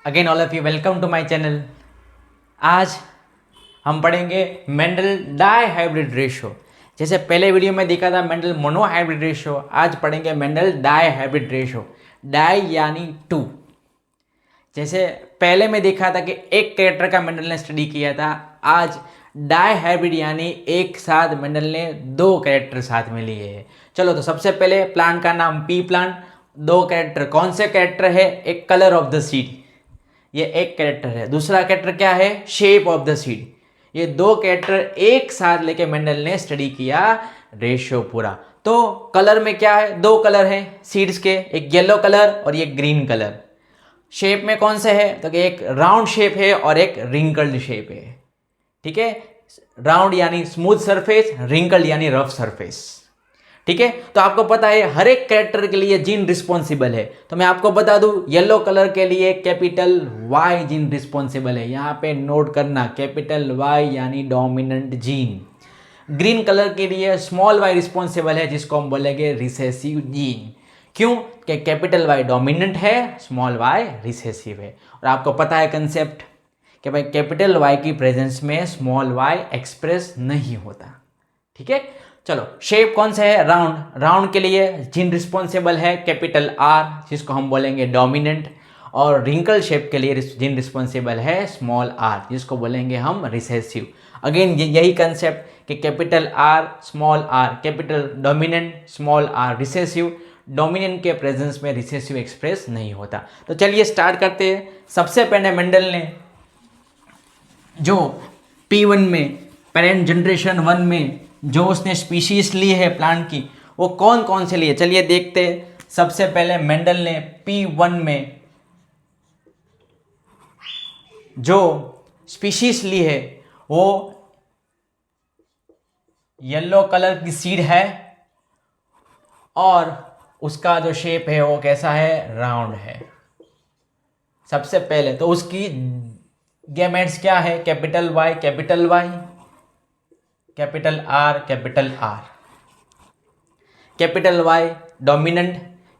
Again all of you welcome to my channel. आज हम पढ़ेंगे मेंडल डाई हाइब्रिड रेशो। जैसे पहले वीडियो में देखा था मेंडल मोनो हाइब्रिड रेशो, आज पढ़ेंगे Mendel dihybrid ratio. Di यानी टू। जैसे पहले में देखा था कि एक कैरेक्टर का मेंडल ने स्टडी किया था, आज डाई हाइब्रिड यानी एक साथ मेंडल ने दो कैरेक्टर साथ में लिए हैं। चलो तो सबसे पहले प्लांट का नाम पी प्लांट। दो कैरेक्टर, कौन से कैरेक्टर है? एक कलर ऑफ द सीड, ये एक कैरेक्टर है। दूसरा कैरेक्टर क्या है? Shape of the seed. ये दो कैरेक्टर एक साथ लेके मेंडल ने स्टडी किया रेशियो पूरा। तो कलर में क्या है? दो कलर है सीड्स के, एक येलो कलर और एक ग्रीन कलर। शेप में कौन से है? तो एक राउंड शेप है और एक रिंकल्ड शेप है। ठीक है, राउंड यानी स्मूथ सरफेस, रिंकल्ड यानी रफ सरफेस। ठीक है, तो आपको पता है हर एक कैरेक्टर के लिए जीन रिस्पॉन्सिबल है। तो मैं आपको बता दूं, येलो कलर के लिए कैपिटल वाई जीन रिस्पॉन्सिबल है। यहां पे नोट करना, कैपिटल वाई यानी डोमिनेंट जीन। ग्रीन कलर के लिए स्मॉल वाई रिस्पॉन्सिबल है, जिसको हम बोलेंगे रिसेसिव जीन। क्यों? कि कैपिटल वाई डोमिनेंट है, स्मॉल वाई रिसेसिव है। और आपको पता है कंसेप्ट कि भाई कैपिटल वाई की प्रेजेंस में स्मॉल वाई एक्सप्रेस नहीं होता। ठीक है, चलो शेप कौन सा है? राउंड। राउंड के लिए जिन रिस्पॉन्सिबल है कैपिटल आर, जिसको हम बोलेंगे डोमिनेंट। और रिंकल शेप के लिए जिन रिस्पॉन्सिबल है स्मॉल आर, जिसको बोलेंगे हम रिसेसिव। अगेन यही कंसेप्ट कि capital R small R, capital dominant small R recessive. Dominant के प्रेजेंस में रिसेसिव एक्सप्रेस नहीं होता। तो चलिए स्टार्ट करते हैं। सबसे पहले मेंडल ने जो P1 में, पेरेंट जनरेशन 1 में जो उसने स्पीशीज ली है प्लांट की, वो कौन कौन से लिए चलिए देखते हैं। सबसे पहले मेंडल ने P1 में जो स्पीशीज ली है वो येलो कलर की सीड है और उसका जो शेप है वो कैसा है? राउंड है। सबसे पहले तो उसकी गैमेट्स क्या है? Capital Y, capital Y, capital R, capital R. Capital Y dominant,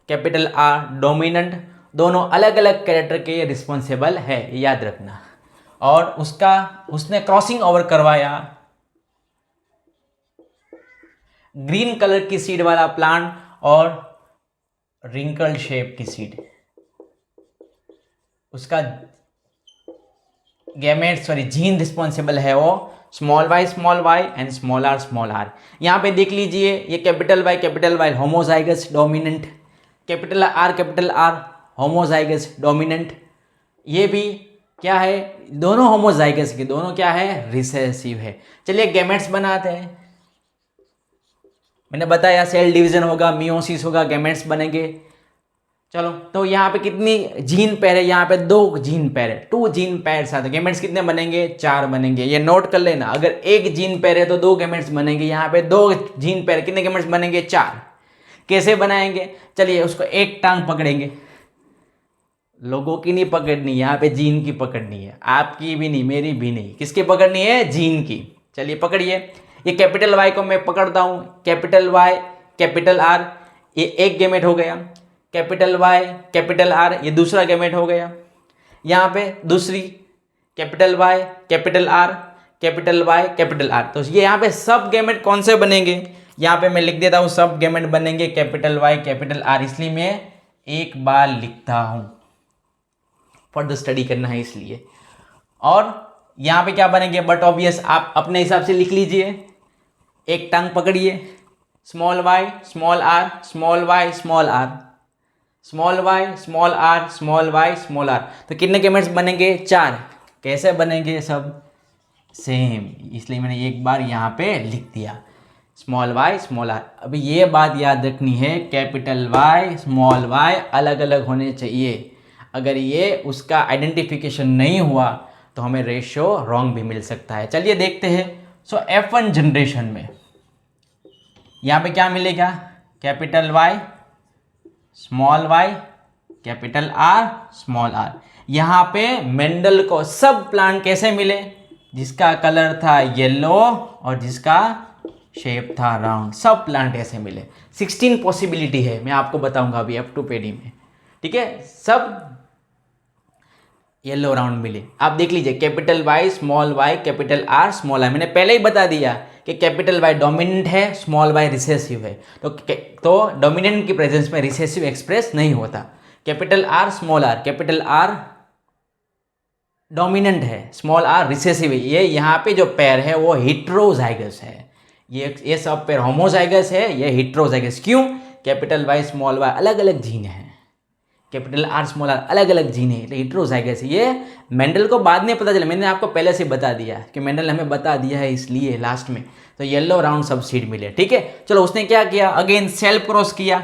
capital R dominant, दोनों अलग अलग कैरेक्टर के रिस्पॉन्सिबल है, याद रखना। और उसने क्रॉसिंग ओवर करवाया ग्रीन कलर की सीड वाला प्लांट और रिंकल्ड शेप की सीड। उसका जीन रिस्पॉन्सिबल है वो small Y and small R. यहां पे देख लीजिए, ये capital Y homozygous dominant, capital R homozygous dominant. ये भी क्या है? दोनों होमोजाइगस के, दोनों क्या है? रिसेसिव है। चलिए गैमेट्स बनाते हैं। मैंने बताया सेल डिवीजन होगा, मियोसिस होगा, गैमेट्स बनेंगे। चलो तो यहाँ पे कितनी जीन पेयर है? यहाँ पे दो जीन पेयर है, 2 जीन पेयर साथ। गैमेट्स कितने बनेंगे? 4 बनेंगे। ये नोट कर लेना, अगर एक जीन पेयर है तो 2 गैमेट्स बनेंगे। यहाँ पे 2 जीन पेयर, कितने गैमेट्स बनेंगे? 4। कैसे बनाएंगे? चलिए उसको एक टांग पकड़ेंगे। लोगों की नहीं पकड़नी, यहाँ पे जीन की पकड़नी है। आपकी भी नहीं, मेरी भी नहीं, किसकी पकड़नी है? जीन की। चलिए पकड़िए। ये कैपिटल वाई को मैं पकड़ता हूँ, कैपिटल वाई कैपिटल आर, ये एक गैमेट हो गया। कैपिटल वाई कैपिटल आर, ये दूसरा गैमेट हो गया। यहाँ पे दूसरी capital Y capital R, capital Y capital R. तो ये यहाँ पे सब गैमेट कौन से बनेंगे? यहाँ पे मैं लिख देता हूँ सब गैमेट बनेंगे कैपिटल वाई कैपिटल आर, इसलिए मैं एक बार लिखता हूँ, फर्दर स्टडी करना है इसलिए। और यहाँ पे क्या बनेंगे? बट ऑब्वियस आप अपने हिसाब से लिख लीजिए। एक टांग पकड़िए, small Y small R, small Y small R, small Y small R, small Y small R. तो कितने गैमेट्स बनेंगे? 4। कैसे बनेंगे? सब सेम, इसलिए मैंने एक बार यहाँ पे लिख दिया स्मॉल वाई स्मॉल आर। अभी ये बात याद रखनी है, कैपिटल वाई स्मॉल वाई अलग अलग होने चाहिए। अगर ये उसका आइडेंटिफिकेशन नहीं हुआ तो हमें रेशियो रॉन्ग भी मिल सकता है। चलिए देखते हैं। सो F1 जनरेशन में यहाँ पे क्या मिलेगा? Capital Y small Y capital R small R. यहाँ पे मेंडल को सब प्लांट कैसे मिले? जिसका कलर था येलो और जिसका शेप था राउंड, सब प्लांट ऐसे मिले। 16 पॉसिबिलिटी है, मैं आपको बताऊंगा अभी F2 पेडी में। ठीक है, सब येलो राउंड मिले। आप देख लीजिए capital Y small Y capital R small I, मैंने पहले ही बता दिया कि कैपिटल वाई डोमिनेंट है, स्मॉल वाई रिसेसिव है। तो डोमिनेंट की प्रेजेंस में रिसेसिव एक्सप्रेस नहीं होता। Capital R small R, capital R dominant है, स्मॉल आर रिसेसिव है। ये यहाँ पे जो पेयर है वो हेट्रोजाइगस है। ये सब पेयर होमोजाइगस है, ये हेट्रोजाइगस। क्यों? कैपिटल वाई स्मॉल वाई अलग अलग जीन है, कैपिटल आर स्मॉल आर अलग अलग जीन है, तो हेट्रोजाइगस है। ये मेंडल को बाद में पता चला, मैंने आपको पहले से बता दिया कि मेंडल हमें बता दिया है इसलिए लास्ट में। तो येलो राउंड सब सीड मिले, ठीक है। चलो उसने क्या किया, अगेन सेल्फ क्रॉस किया।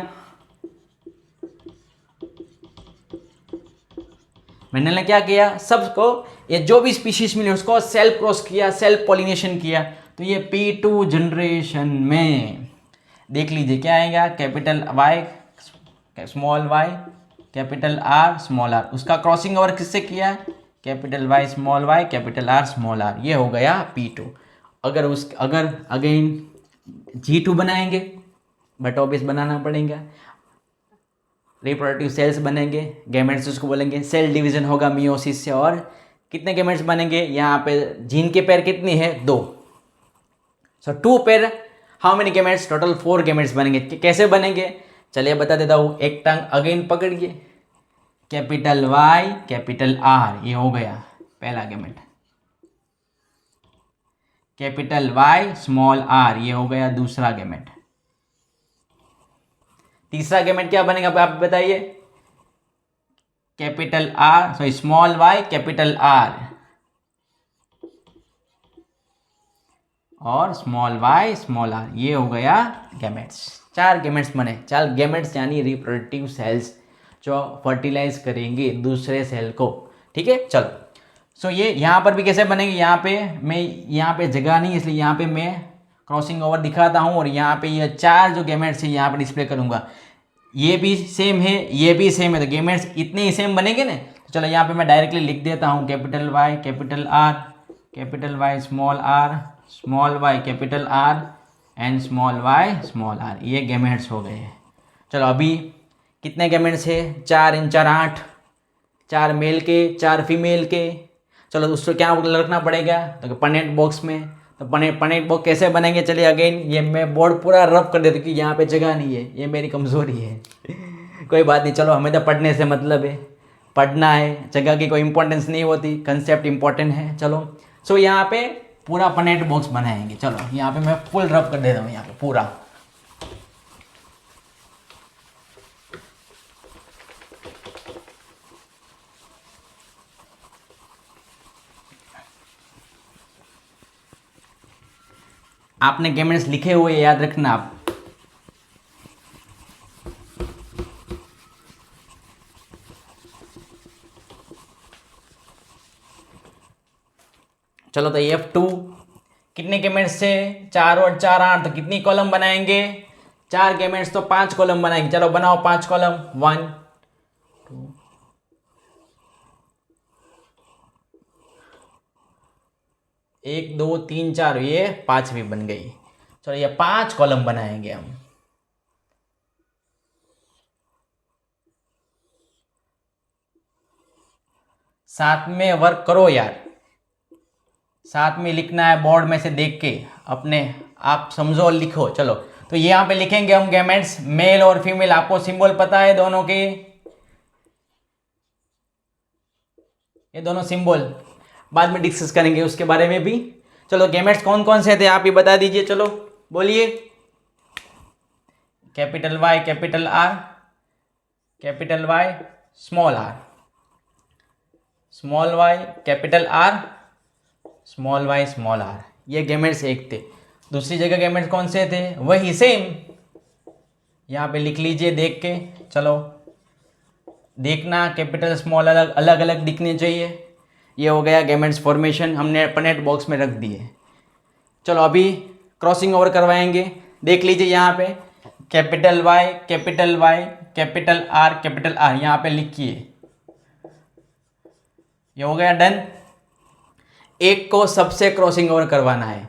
मेंडल ने क्या किया, सबको ये जो भी स्पीशीज मिले उसको सेल्फ क्रॉस किया, सेल्फ पॉलिनेशन किया। तो ये P2 जनरेशन में देख लीजिए क्या आएगा, capital Y small Y capital R small R. उसका क्रॉसिंग ओवर किससे किया, capital Y small Y capital R small R. ये हो गया P2। अगर अगेन G2 बनाएंगे, बट ऑब्वियस बनाना पड़ेगा। रिप्रोडक्टिव सेल्स बनेंगे, गैमेट्स उसको बोलेंगे, सेल डिवीजन होगा मियोसिस से। और कितने गैमेट्स बनेंगे, यहाँ पे जीन के पेयर कितनी है, 2। So 2 pair, how many gametes, total 4 gametes बनेंगे। कैसे बनेंगे चलिए बता देता हूँ। एक टंग अगेन पकड़िए, कैपिटल वाई कैपिटल आर, ये हो गया पहला gamete. Capital Y small R, ये हो गया दूसरा गैमेट। तीसरा गैमेट क्या बनेगा आप बताइए, capital R sorry small Y capital R और स्मॉल वाई स्मॉल आर, ये हो गया गैमेट्स। 4 गैमेट्स बने। 4 गैमेट्स यानी रिप्रोडक्टिव सेल्स जो फर्टिलाइज करेंगे दूसरे सेल को, ठीक है। चलो सो ये यहाँ पर भी कैसे बनेंगे, यहाँ पे जगह नहीं इसलिए यहाँ पे मैं क्रॉसिंग ओवर दिखाता हूँ और यहाँ पे ये 4 जो गैमेट्स है यहाँ पर डिस्प्ले करूँगा। ये भी सेम है, ये भी सेम है, तो गैमेट्स इतने ही सेम बनेंगे ना। तो चलो यहाँ पे मैं डायरेक्टली लिख देता हूँ, capital Y capital R capital Y small Y capital R and small Y small R, ये गैमेट्स हो गए हैं। चलो अभी कितने गैमेट्स है, 4 × 4 8, 4 मेल के 4 फीमेल के। चलो उसको क्या रखना पड़ेगा, तो पनेट बॉक्स में। तो पनेट बॉक्स कैसे बनेंगे, चलिए अगेन ये मैं बोर्ड पूरा रफ कर देता हूँ क्योंकि यहाँ पे जगह नहीं है, ये मेरी कमज़ोरी है। कोई बात नहीं, चलो हमें तो पढ़ने से मतलब है, पढ़ना है, जगह की कोई इंपॉर्टेंस नहीं होती, कंसेप्ट इंपॉर्टेंट है। चलो सो यहाँ पे पूरा पनेट बॉक्स बनाएंगे। चलो यहाँ पे मैं फुल रफ कर देता हूँ, यहाँ पे पूरा। आपने गैमेट्स लिखे हुए याद रखना आप। चलो तो F2 कितने गैमेट्स से, 4 और 4 8, तो कितनी कॉलम बनाएंगे, 4 गैमेट्स तो 5 कॉलम बनाएंगे। चलो बनाओ 5 कॉलम, 1 2 1 2 3 4, ये 5वीं बन गई। चलो ये 5 कॉलम बनाएंगे हम। साथ में वर्क करो यार, साथ में लिखना है बोर्ड में से देख के, अपने आप समझो और लिखो। चलो तो यहाँ पे लिखेंगे हम गैमेट्स, मेल और फीमेल। आपको सिंबल पता है दोनों के, ये दोनों सिंबल बाद में डिस्कस करेंगे उसके बारे में भी। चलो गैमेट्स कौन कौन से थे आप ही बता दीजिए, चलो बोलिए। Capital Y capital R capital Y small R, small Y capital R small Y small R, ये गैमेट्स एक थे। दूसरी जगह गैमेट्स कौन से थे, वही सेम, यहाँ पे लिख लीजिए देख के। चलो देखना, कैपिटल स्मॉल अलग अलग दिखने चाहिए। ये हो गया गैमेट्स फॉर्मेशन, हमने पनेट बॉक्स में रख दिए। चलो अभी क्रॉसिंग ओवर करवाएंगे, देख लीजिए यहाँ पे capital Y capital R capital R, यहाँ पे लिखिए। ये हो गया डन। एक को सबसे क्रॉसिंग ओवर करवाना है,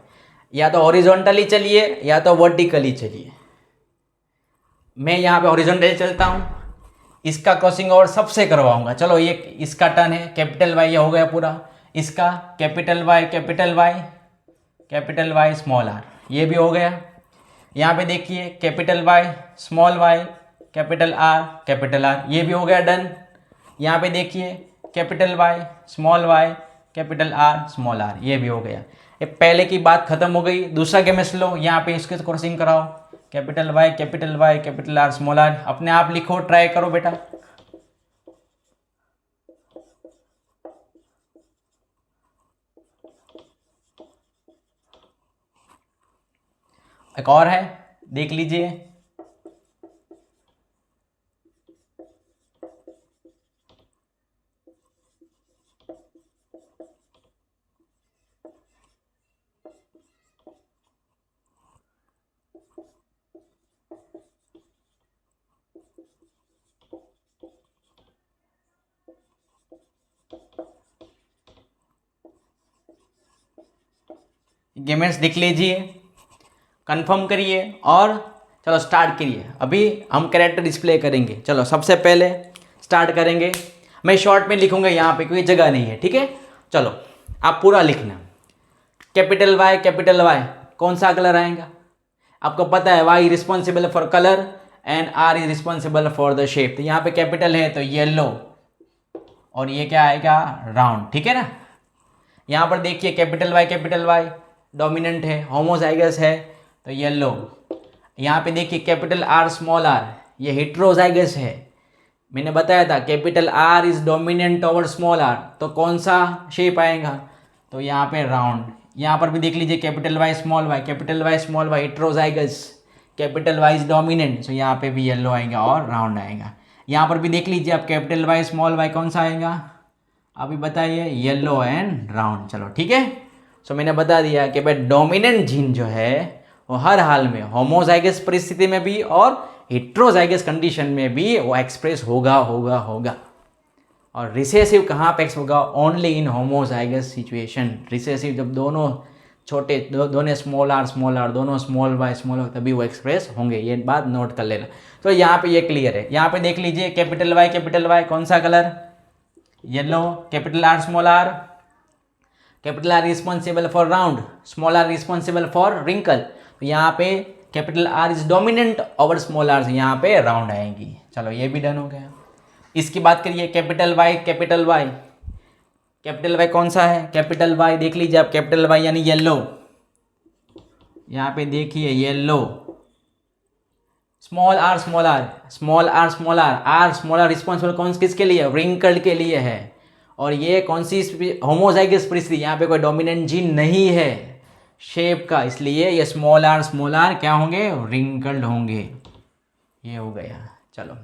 या तो हॉरिजॉन्टली चलिए या तो वर्टिकली चलिए। मैं यहाँ पे हॉरिजॉन्टली चलता हूँ, इसका क्रॉसिंग ओवर सबसे करवाऊंगा। चलो ये इसका टर्न है, कैपिटल वाई, ये हो गया पूरा। इसका capital Y capital Y capital Y small R, ये भी हो गया। यहाँ पे देखिए capital Y small Y capital R, ये भी हो गया डन। यहाँ पे देखिए capital Y small Y capital R small R, ये भी हो गया। ये पहले की बात खत्म हो गई। दूसरा गेम में लो, यहाँ पे इसके क्रॉसिंग कराओ, capital Y capital R small R. अपने आप लिखो, ट्राई करो बेटा। एक और है, देख लीजिए। गेमर्स देख लीजिए, कंफर्म करिए और चलो स्टार्ट करिए। अभी हम कैरेक्टर डिस्प्ले करेंगे। चलो सबसे पहले स्टार्ट करेंगे। मैं शॉर्ट में लिखूंगा यहाँ पे, कोई जगह नहीं है, ठीक है। चलो आप पूरा लिखना। कैपिटल वाई कौन सा कलर आएगा? आपको पता है Y responsible for colour and R is responsible for the shape. तो यहाँ पे कैपिटल है तो येलो, और ये क्या आएगा? राउंड, ठीक है ना। यहाँ पर देखिए कैपिटल वाई डोमिनेंट है, होमोजाइगस है तो येलो। यहाँ पे देखिए कैपिटल आर स्मॉल आर, ये हेट्रोजाइगस है। मैंने बताया था capital R is dominant over small R, तो कौन सा शेप आएगा? तो यहाँ पे राउंड। यहाँ पर भी देख लीजिए capital Y small Y heterozygous, capital Y is dominant, तो यहाँ पे भी येलो आएगा और राउंड आएगा। यहाँ पर भी देख लीजिए आप कैपिटल वाई स्मॉल वाई कौन सा आएगा? अभी बताइए, येलो एंड राउंड। चलो ठीक है। सो मैंने बता दिया कि भाई डोमिनेंट जीन जो है वो हर हाल में होमोजाइगस परिस्थिति में भी और हेट्रोजाइगस कंडीशन में भी वो एक्सप्रेस होगा। और रिसेसिव कहाँ पे एक्सप्रेस होगा? Only in homozygous situation. Recessive जब दोनों छोटे दोनों स्मॉल आर दोनों स्मॉल वाई तभी वो एक्सप्रेस होंगे। ये बात नोट कर लेना। तो यहाँ पे ये क्लियर है। यहाँ पे देख लीजिए कैपिटल वाई कौन सा colour? Yellow. Capital R responsible for round, small R responsible for wrinkle. तो यहाँ पे capital R is dominant over small R, यहाँ पे राउंड आएंगी। चलो ये भी डन हो गया। इसकी बात करिए कैपिटल वाई कौन सा है? कैपिटल वाई देख लीजिए आप, कैपिटल वाई यानी येलो। यहाँ पे देखिए येलो। स्मॉल आर रिस्पॉन्सिबल कौन किसके लिए? रिंकल के लिए है। और ये कौन सी होमोजाइगस परिस्थिति? यहाँ पे कोई डोमिनेंट जीन नहीं है शेप का, इसलिए ये स्मॉल आर क्या होंगे? रिंकल्ड होंगे। ये हो गया। चलो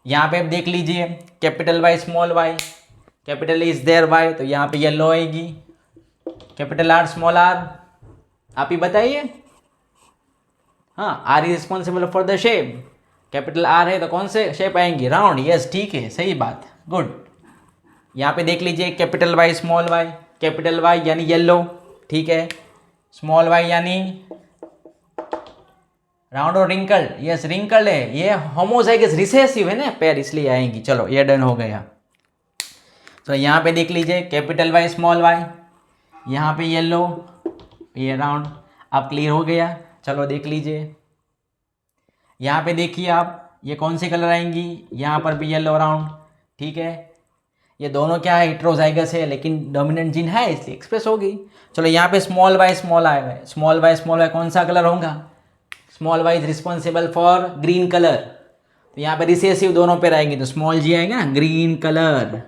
यहाँ पे आप देख लीजिए capital Y small Y, capital is there Y, तो यहाँ पे येलो आएगी। कैपिटल आर स्मॉल आर, आप ही बताइए। हाँ, R is responsible for the shape. Capital R है तो कौन से शेप आएंगी? राउंड। यस ठीक है, सही बात, गुड। यहाँ पे देख लीजिए capital Y small Y, capital Y यानी येलो, ठीक है। स्मॉल वाई यानी राउंड और रिंकल। यस रिंकल है, ये होमोजाइगस रिसेसिव है ना पैर, इसलिए आएंगी। चलो ये डन हो गया। तो यहाँ पे देख लीजिए कैपिटल वाई स्मॉल वाई, यहाँ पे येलो, ये राउंड। अब क्लियर हो गया। चलो देख लीजिए यहाँ पे देखिए आप, ये कौन सी कलर आएंगी? यहाँ पर भी येलो राउंड, ठीक है। ये दोनों क्या है? हेट्रोजाइगस है, लेकिन डोमिनेंट जीन है इसलिए एक्सप्रेस होगी। चलो यहाँ पे स्मॉल वाई आएगा। स्मॉल वाई कौन सा कलर होगा? Small Y is responsible for green colour, तो यहाँ पे रिसेसिव दोनों पे रहेंगे, तो स्मॉल जी आएगा ना, ग्रीन कलर।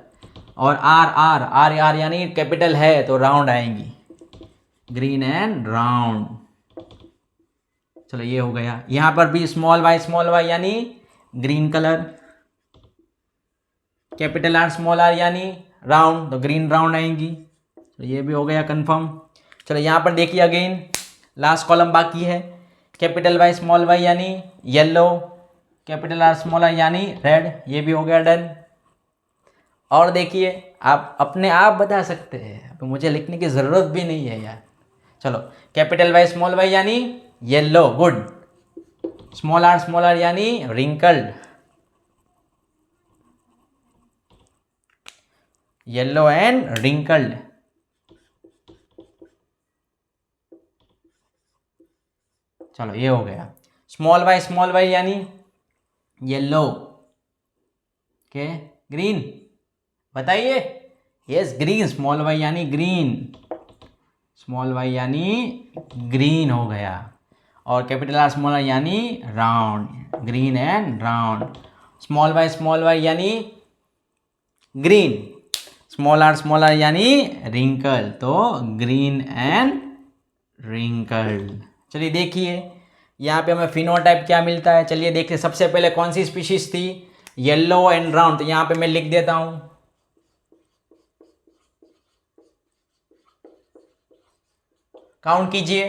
और आर यानी कैपिटल है तो राउंड आएंगी, ग्रीन एंड राउंड। चलो ये हो गया। यहाँ पर भी स्मॉल वाई यानी green colour, capital R small R यानी राउंड, तो ग्रीन राउंड आएंगी। तो ये भी हो गया कंफर्म। चलो यहाँ पर देखिए अगेन लास्ट कॉलम बाकी है। कैपिटल वाई स्मॉल वाई यानी yellow, capital R small R यानी रेड, ये भी हो गया डन। और देखिए आप अपने आप बता सकते हैं, तो मुझे लिखने की ज़रूरत भी नहीं है यार। चलो कैपिटल वाई स्मॉल वाई यानी येलो, गुड। स्मॉल आर यानी रिंकल्ड, येलो एंड रिंकल्ड। चलो ये हो गया। स्मॉल वाई यानी येलो के ग्रीन, बताइए। यस ग्रीन, स्मॉल वाई यानी ग्रीन, स्मॉल वाई यानी ग्रीन हो गया। और कैपिटल आर स्मॉल आर यानी round, green and round. Small Y यानी ग्रीन, स्मॉल आर यानी रिंकल, तो ग्रीन एंड रिंकल्ड। चलिए देखिए यहाँ पे हमें फिनोटाइप क्या मिलता है, चलिए देखिए। सबसे पहले कौन सी स्पीशीज थी, येलो एंड राउंड, तो यहाँ पे मैं लिख देता हूं, काउंट कीजिए।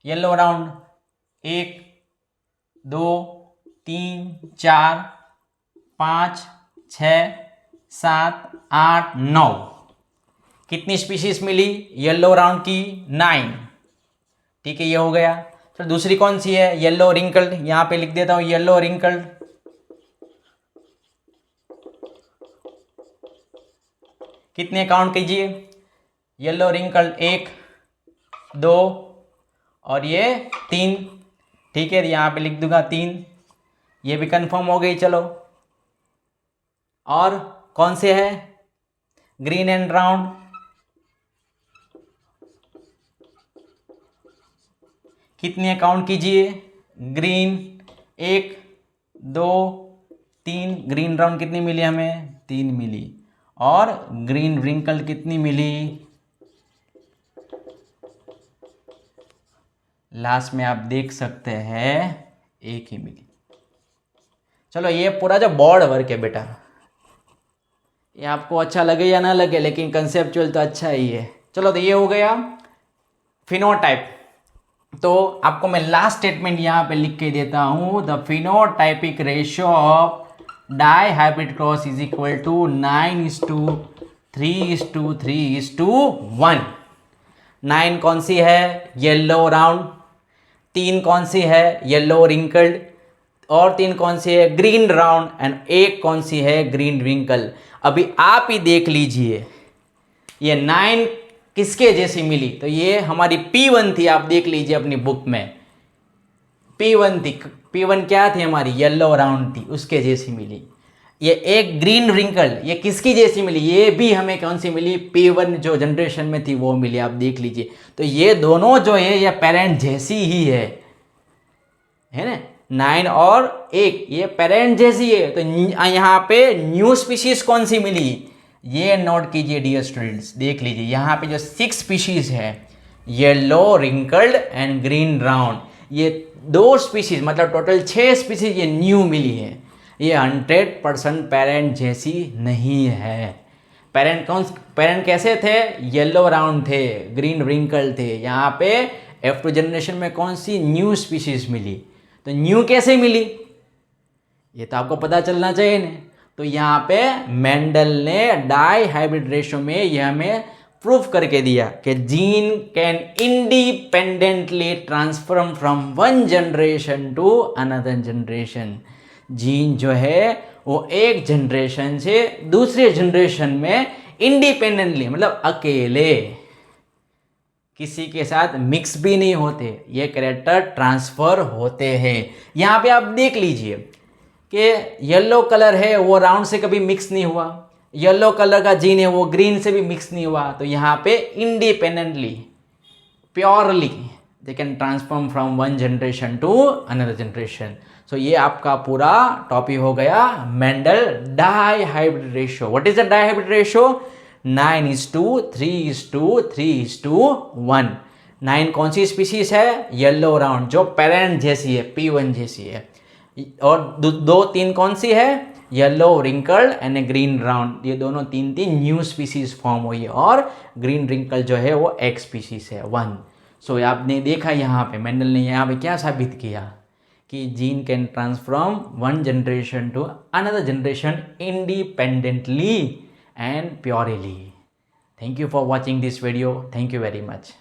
Yellow round 1 2 3 4 5 6 7 8 9। कितनी स्पीशीज मिली येलो राउंड की, 9। ठीक है, ये हो गया। तो दूसरी कौन सी है, येलो रिंकल्ड, यहां पे लिख देता हूं येलो रिंकल्ड। कितने काउंट कीजिए, येलो रिंकल्ड 1 2 और ये 3। ठीक है, यहां पे लिख दूंगा 3, ये भी कंफर्म हो गई। चलो और कौन से है, ग्रीन एंड राउंड, कितने काउंट कीजिए, ग्रीन 1 2 3, ग्रीन राउंड कितनी मिली हमें, 3 मिली। और ग्रीन रिंकल कितनी मिली, लास्ट में आप देख सकते हैं 1 ही मिली। चलो ये पूरा जो बॉर्ड वर्क है बेटा, ये आपको अच्छा लगे या ना लगे, लेकिन कंसेप्चुअल तो अच्छा ही है। चलो तो ये हो गया फिनोटाइप। तो आपको मैं लास्ट स्टेटमेंट यहाँ पे लिख के देता हूँ, the phenotypic ratio of dihybrid cross is equal to 9:3:3:1। 9 कौन सी है, येलो राउंड, 3 कौन सी है, येलो रिंकल्ड, और 3 कौन सी है, ग्रीन राउंड, एंड 1 कौन सी है, ग्रीन रिंकल। अभी आप ही देख लीजिए ये 9 किसके जैसी मिली, तो ये हमारी P1 थी, आप देख लीजिए अपनी बुक में P1 थी। P1 क्या थी हमारी, येलो राउंड थी, उसके जैसी मिली। ये एक ग्रीन रिंकल, ये किसकी जैसी मिली, ये भी हमें कौन सी मिली, P1 जो जनरेशन में थी वो मिली, आप देख लीजिए। तो ये दोनों जो है ये पेरेंट जैसी ही है ना, 9 और 1 ये पेरेंट जैसी है। तो यहाँ पे न्यू स्पीशीज कौन सी मिली, ये नोट कीजिए डियर स्टूडेंट्स, देख लीजिए यहाँ पे जो 6 स्पीशीज है, yellow wrinkled and green round, ये 2 स्पीशीज मतलब टोटल 6 स्पीशीज ये न्यू मिली है। ये 100% पेरेंट जैसी नहीं है। पेरेंट कैसे थे, येलो राउंड थे, ग्रीन रिंकल थे। यहाँ पे F2 जनरेशन में कौन सी न्यू स्पीशीज मिली, तो न्यू कैसे मिली ये तो आपको पता चलना चाहिए ना। तो यहाँ पे मेंडल ने डाई हाइब्रिड रेशो में यह हमें प्रूफ करके दिया कि gene can independently transform from one generation to another generation. Gene जो है वो एक जनरेशन से दूसरे जनरेशन में इंडिपेंडेंटली मतलब अकेले, किसी के साथ मिक्स भी नहीं होते, ये कैरेक्टर ट्रांसफर होते हैं। यहाँ पे आप देख लीजिए कि येलो कलर है वो राउंड से कभी मिक्स नहीं हुआ, येलो कलर का जीन है वो ग्रीन से भी मिक्स नहीं हुआ। तो यहाँ पे independently purely they can transform from one generation to another generation. So ये आपका पूरा टॉपिक हो गया Mendel dihybrid ratio. What is the dihybrid ratio, 9:3:3:1। 9 कौन सी स्पीशीज है, येलो राउंड जो पेरेंट जैसी है, P1 जैसी है। और 2-3 कौन सी है, yellow wrinkled and green round, ये दोनों 3 न्यू स्पीशीज फॉर्म हुई है। और ग्रीन रिंकल जो है वो एक स्पीशीज है, 1। सो आपने देखा यहाँ पे मेंडल ने यहाँ पे क्या साबित किया कि gene can transform one generation to another generation independently and purely. Thank you for watching this video. Thank you very much.